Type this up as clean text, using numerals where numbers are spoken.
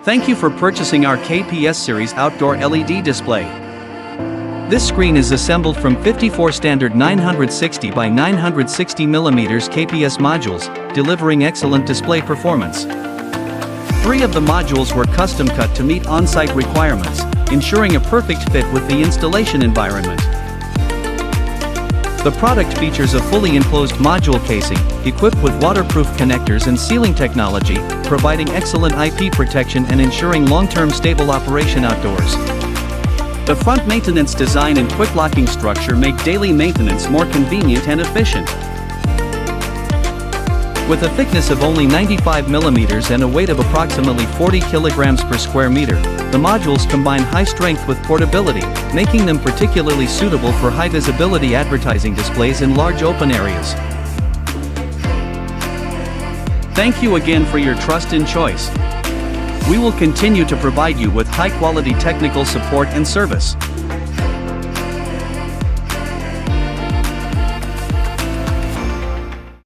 Thank you for purchasing our KPS series outdoor LED display. This screen is assembled from 54 standard 960 by 960 mm KPS modules, delivering excellent display performance. 3 of the modules were custom cut to meet on-site requirements, ensuring a perfect fit with the installation environment. The product features a fully enclosed module casing, equipped with waterproof connectors and sealing technology, providing excellent IP protection and ensuring long-term stable operation outdoors. The front maintenance design and quick locking structure make daily maintenance more convenient and efficient. With a thickness of only 95 mm and a weight of approximately 40 kg per square meter, the modules combine high strength with portability, making them particularly suitable for high-visibility advertising displays in large open areas. Thank you again for your trust and choice. We will continue to provide you with high-quality technical support and service.